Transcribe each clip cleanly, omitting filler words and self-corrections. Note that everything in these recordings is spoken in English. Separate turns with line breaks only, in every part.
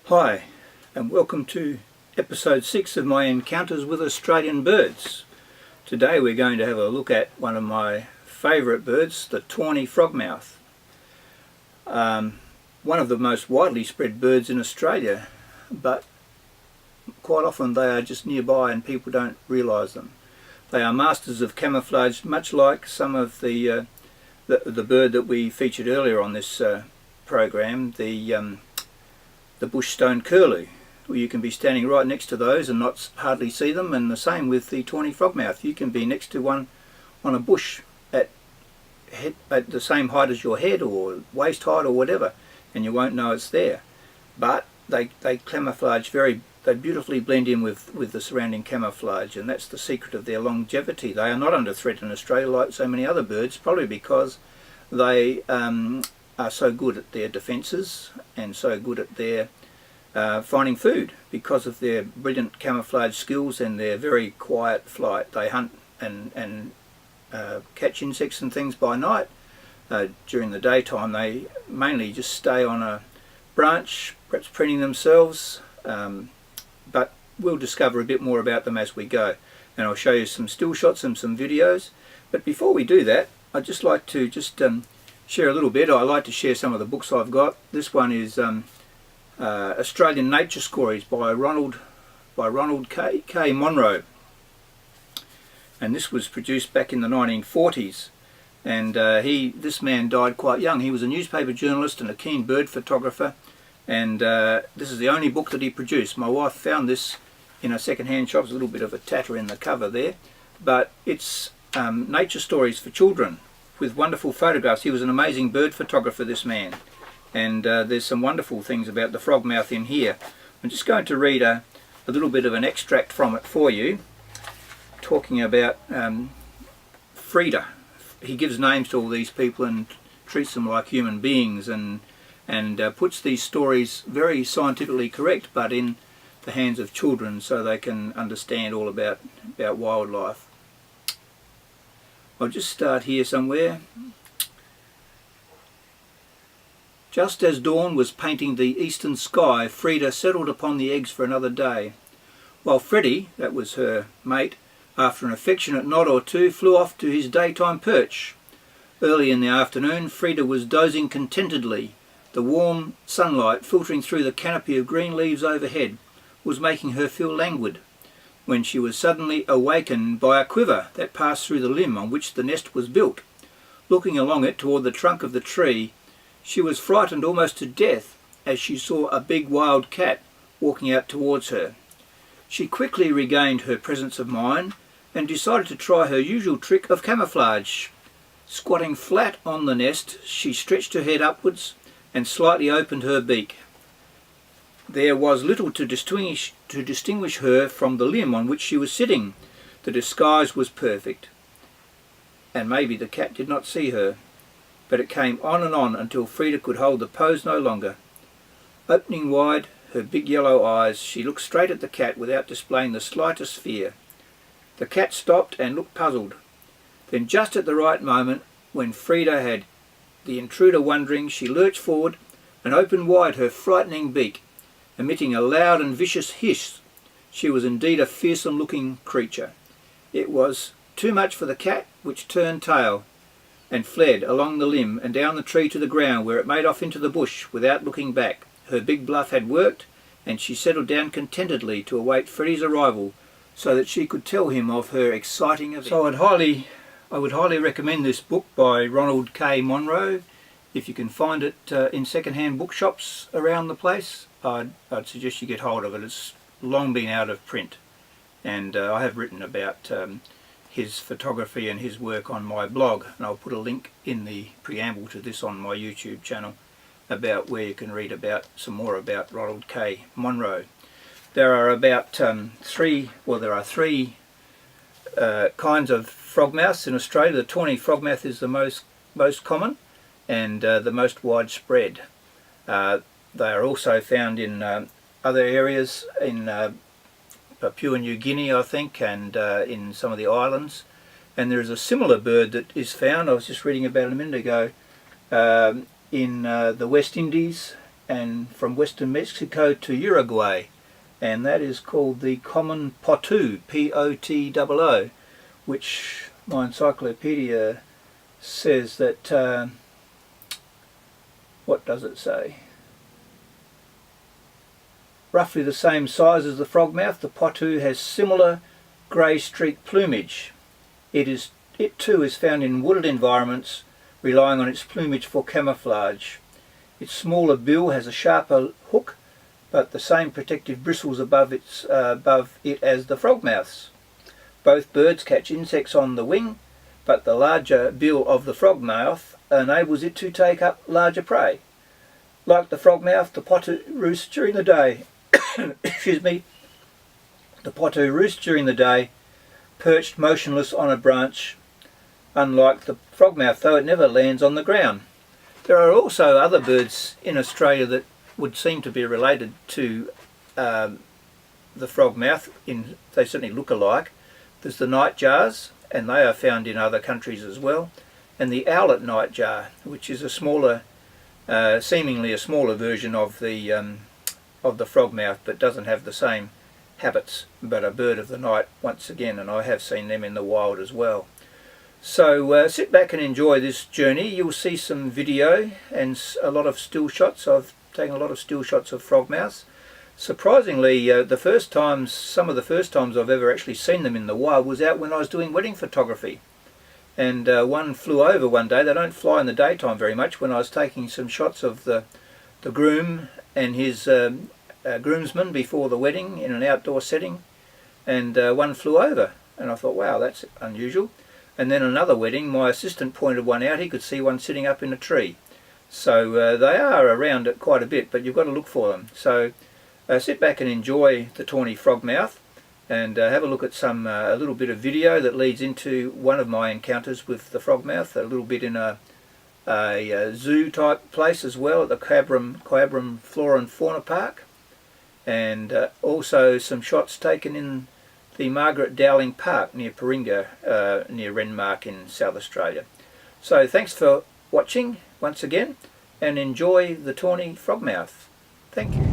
Hi, and welcome to episode 6 of my encounters with Australian birds. Today we're going to have a look at one of my favourite birds, the Tawny Frogmouth. One of the most widely spread birds in Australia, but quite often they are just nearby and people don't realise them. They are masters of camouflage, much like some of the bird that we featured earlier on this program, the bush stone curlew. Well, you can be standing right next to those and not hardly see them, and the same with the tawny frogmouth. You can be next to one on a bush at the same height as your head or waist height or whatever, and you won't know it's there. But they camouflage they beautifully blend in with the surrounding camouflage, and that's the secret of their longevity. They are not under threat in Australia like so many other birds, probably because they are so good at their defences and so good at their finding food because of their brilliant camouflage skills and their very quiet flight. They hunt and catch insects and things by night. During the daytime they mainly just stay on a branch, perhaps preening themselves, but we'll discover a bit more about them as we go, and I'll show you some still shots and some videos. But before we do that, I'd just like to share a little bit. I like to share some of the books I've got. This one is Australian Nature Stories by Ronald.K Monroe, and this was produced back in the 1940s. And this man died quite young. He was a newspaper journalist and a keen bird photographer, and this is the only book that he produced. My wife found this in a second-hand shop. There's a little bit of a tatter in the cover there, but it's nature stories for children with wonderful photographs. He was an amazing bird photographer, this man, and there's some wonderful things about the frogmouth in here. I'm just going to read a little bit of an extract from it for you, talking about Frida. He gives names to all these people and treats them like human beings, and puts these stories very scientifically correct, but in the hands of children so they can understand all about wildlife. I'll just start here somewhere. Just as dawn was painting the eastern sky, Frida settled upon the eggs for another day, while Freddie, that was her mate, after an affectionate nod or two, flew off to his daytime perch. Early in the afternoon, Frida was dozing contentedly. The warm sunlight filtering through the canopy of green leaves overhead was making her feel languid, when she was suddenly awakened by a quiver that passed through the limb on which the nest was built. Looking along it toward the trunk of the tree, she was frightened almost to death as she saw a big wild cat walking out towards her. She quickly regained her presence of mind and decided to try her usual trick of camouflage. Squatting flat on the nest, she stretched her head upwards and slightly opened her beak. There was little to distinguish her from the limb on which she was sitting. The disguise was perfect, and maybe the cat did not see her, but it came on and on until Frida could hold the pose no longer. Opening wide her big yellow eyes, she looked straight at the cat without displaying the slightest fear. The cat stopped and looked puzzled. Then, just at the right moment, when Frida had the intruder wondering, she lurched forward and opened wide her frightening beak, emitting a loud and vicious hiss. She was indeed a fearsome-looking creature. It was too much for the cat, which turned tail and fled along the limb and down the tree to the ground, where it made off into the bush without looking back. Her big bluff had worked, and she settled down contentedly to await Freddie's arrival so that she could tell him of her exciting event. So I would highly recommend this book by Ronald.K Monroe. If you can find it in second-hand bookshops around the place, I'd suggest you get hold of it. It's long been out of print, and I have written about his photography and his work on my blog, and I'll put a link in the preamble to this on my YouTube channel about where you can read about some more about Ronald.K Monroe. There are about three kinds of frogmouths in Australia. The tawny frogmouth is the most common and the most widespread. They are also found in other areas in Papua New Guinea, I think, and in some of the islands. And there is a similar bird that is found, I was just reading about it a minute ago, in the West Indies and from western Mexico to Uruguay, and that is called the common potoo, P-O-T-O-O, which my encyclopedia says that, what does it say? Roughly the same size as the frogmouth, the potoo has similar grey streaked plumage. It too is found in wooded environments, relying on its plumage for camouflage. Its smaller bill has a sharper hook, but the same protective bristles above it as the frogmouth's. Both birds catch insects on the wing, but the larger bill of the frogmouth enables it to take up larger prey. Like the frogmouth, the potoo roosts during the day. Excuse me. The potoo roosts during the day, perched motionless on a branch. Unlike the frogmouth, though, it never lands on the ground. There are also other birds in Australia that would seem to be related to the frogmouth. They certainly look alike. There's the nightjars, and they are found in other countries as well, and the owlet nightjar, which is a smaller, seemingly a smaller version of the frogmouth, but doesn't have the same habits, but a bird of the night once again, and I have seen them in the wild as well. So sit back and enjoy this journey. You'll see some video and a lot of still shots. I've taken a lot of still shots of frogmouths. Surprisingly, some of the first times I've ever actually seen them in the wild was out when I was doing wedding photography. And one flew over one day. They don't fly in the daytime very much. When I was taking some shots of the groom and his groomsmen before the wedding in an outdoor setting, and one flew over, and I thought, wow, that's unusual. And then another wedding, my assistant pointed one out. He could see one sitting up in a tree. So they are around it quite a bit, but you've got to look for them. So sit back and enjoy the tawny frogmouth, and have a look at a little bit of video that leads into one of my encounters with the frogmouth, a little bit in a zoo type place as well, at the Coabram Flora and Fauna Park, and also some shots taken in the Margaret Dowling Park near Paringa, near Renmark in South Australia. So thanks for watching once again, and enjoy the tawny frogmouth. Thank you.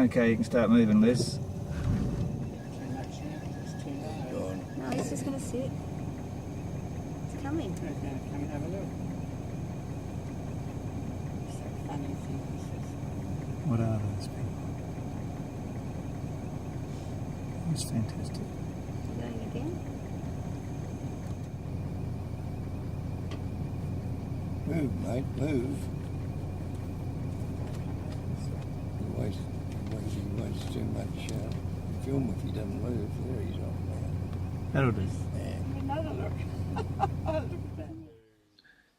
Okay, you can start moving, Liz.
No, he's just going to sit. It's coming.
Come and have a look. So funny things.
What are those people? It's fantastic.
You going again?
Move, mate, move. He wastes too much film if he doesn't move. There he's on now.
That'll do.
Another look. Look at that.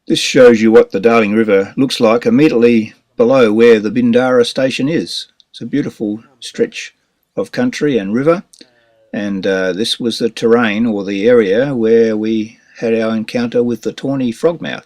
This shows you what the Darling River looks like immediately below where the Bindara station is. It's a beautiful stretch of country and river, and this was the terrain or the area where we had our encounter with the tawny frogmouth.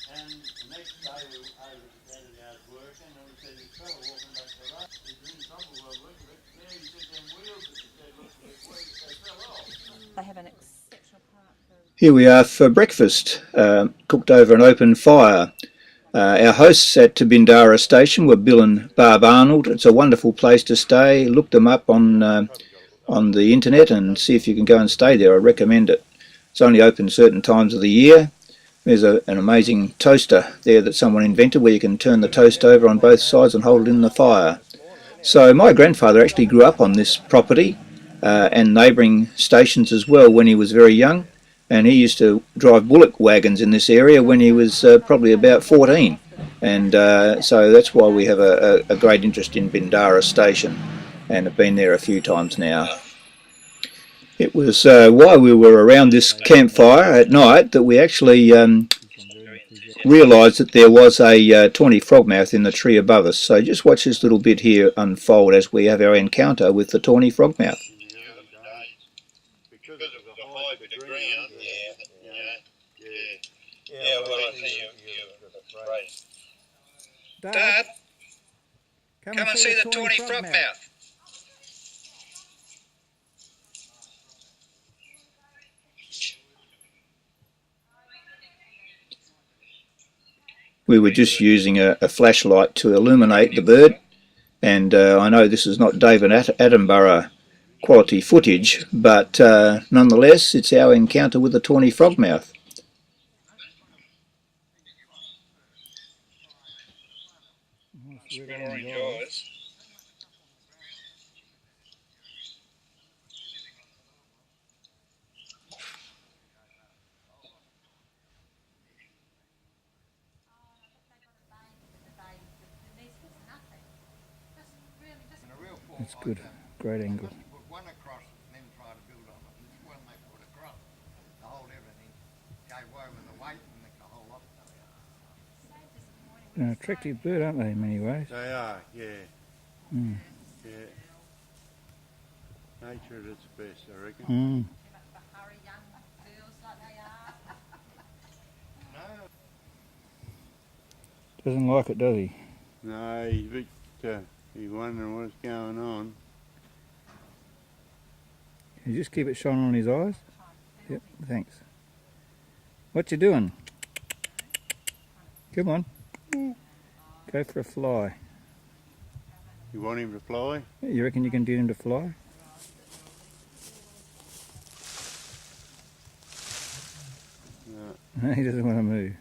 And the next day we were over at the hours working, and we said, this fella walking back to the road, he's in trouble while working, but there he said them wheels that he said looked a bit weak, they fell off.
They have an exceptional part for...
Here we are for breakfast, cooked over an open fire. Our hosts at Bindara Station were Bill and Barb Arnold. It's a wonderful place to stay. Look them up on the internet and see if you can go and stay there. I recommend it. It's only open certain times of the year. There's an amazing toaster there that someone invented where you can turn the toast over on both sides and hold it in the fire. So my grandfather actually grew up on this property, and neighbouring stations as well when he was very young. And he used to drive bullock wagons in this area when he was probably about 14. And so that's why we have a great interest in Bindara Station and have been there a few times now. It was while we were around this campfire at night that we actually realised that there was a tawny frogmouth in the tree above us. So just watch this little bit here unfold as we have our encounter with the tawny frogmouth.
Because of the height of the ground, yeah, well, I see you're afraid.
Dad, come and see the tawny frogmouth. We were just using a flashlight to illuminate the bird, and I know this is not David Attenborough quality footage, but nonetheless it's our encounter with the tawny frogmouth. That's good, great angle.
Put one across and then try to build on it. This one they put across to hold everything. Gave away with the weight and the whole lot.
An attractive bird, aren't they, in many ways?
They are, yeah.
Mm.
Yeah. Nature at its best, I reckon.
Mm. Doesn't like it, does he?
No, he's a bit, he's wondering what's going on.
Can you just keep it shining on his eyes? Yep, thanks. What you doing? Come on. Go for a fly.
You want him to fly?
You reckon you can get him to fly?
No.
He doesn't want to move.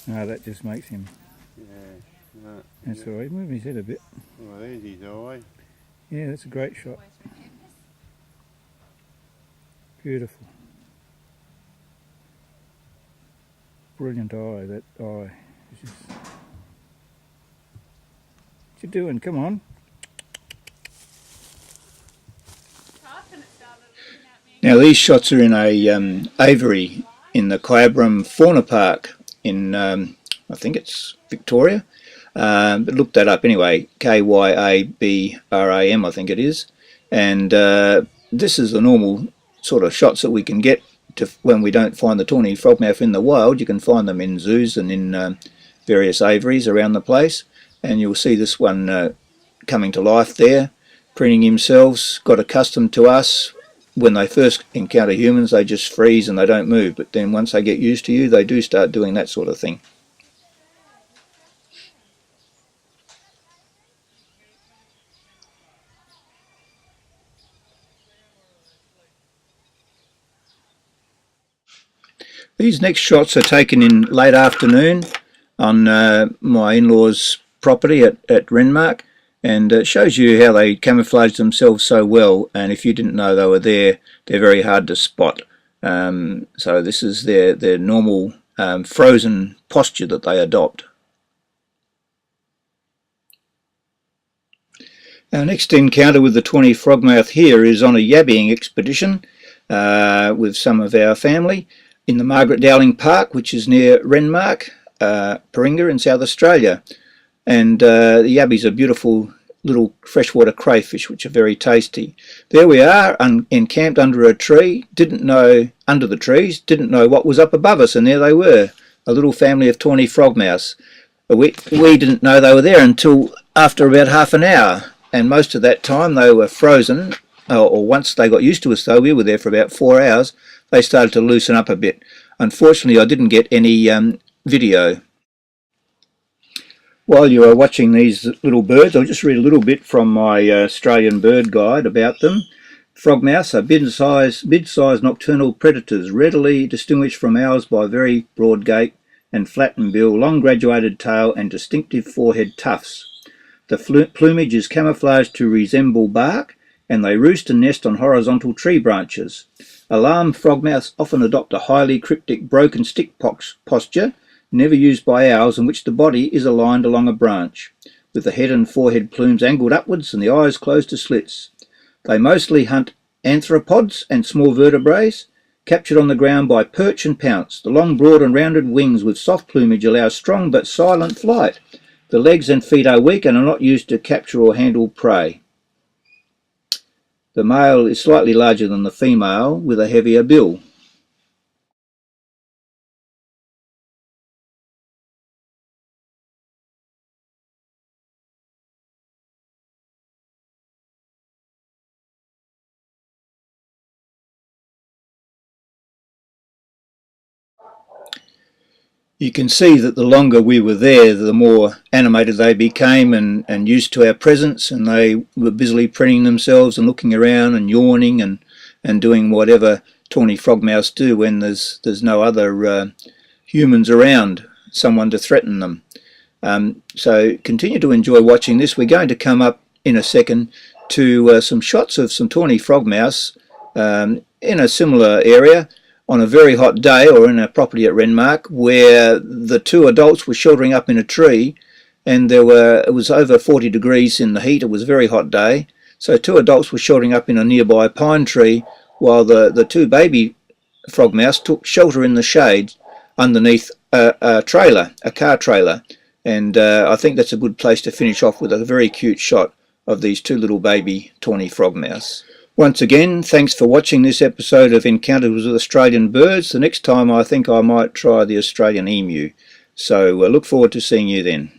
No, that just makes him.
Yeah. No.
That's all right. He's moving his head a bit.
Well, there's his eye.
Yeah, that's a great shot. Beautiful. Brilliant eye, that eye. It's just... What you doing? Come on. Now these shots are in a aviary in the Kyabram Fauna Park in, I think it's Victoria. But look that up anyway, Kyabram I think it is. And this is the normal sort of shots that we can get to when we don't find the tawny frogmouth in the wild. You can find them in zoos and in various aviaries around the place. And you'll see this one coming to life there, preening themselves, got accustomed to us. When they first encounter humans, they just freeze and they don't move. But then once they get used to you, they do start doing that sort of thing. These next shots are taken in late afternoon on my in-laws' property at Renmark, and it shows you how they camouflage themselves so well, and if you didn't know they were there, they're very hard to spot. So this is their normal frozen posture that they adopt. Our next encounter with the tawny frogmouth here is on a yabbying expedition with some of our family in the Margaret Dowling Park, which is near Renmark, Paringa in South Australia. And the yabbies are beautiful little freshwater crayfish which are very tasty. There we are, encamped under a tree, didn't know what was up above us, and there they were, a little family of tawny frogmouths. We didn't know they were there until after about half an hour, and most of that time they were frozen, or once they got used to us though, we were there for about 4 hours, they started to loosen up a bit. Unfortunately I didn't get any video. While you are watching these little birds, I'll just read a little bit from my Australian bird guide about them. Frogmouths are mid-sized nocturnal predators, readily distinguished from owls by very broad gait and flattened bill, long graduated tail and distinctive forehead tufts. The plumage is camouflaged to resemble bark, and they roost and nest on horizontal tree branches. Alarmed frogmouths often adopt a highly cryptic broken stick posture, never used by owls, in which the body is aligned along a branch, with the head and forehead plumes angled upwards and the eyes closed to slits. They mostly hunt arthropods and small vertebrates, captured on the ground by perch and pounce. The long, broad and rounded wings with soft plumage allow strong but silent flight. The legs and feet are weak and are not used to capture or handle prey. The male is slightly larger than the female, with a heavier bill. You can see that the longer we were there, the more animated they became and used to our presence, and they were busily preening themselves and looking around and yawning and doing whatever tawny frogmouths do when there's no other humans around, someone to threaten them. So continue to enjoy watching this. We're going to come up in a second to some shots of some tawny frogmouths in a similar area on a very hot day, or in a property at Renmark, where the two adults were sheltering up in a tree, and it was over 40 degrees in the heat. It was a very hot day, so two adults were sheltering up in a nearby pine tree, while the two baby frogmouths took shelter in the shade underneath a car trailer. And I think that's a good place to finish off with a very cute shot of these two little baby tawny frogmouths. Once again, thanks for watching this episode of Encounters with Australian Birds. The next time I think I might try the Australian emu. So look forward to seeing you then.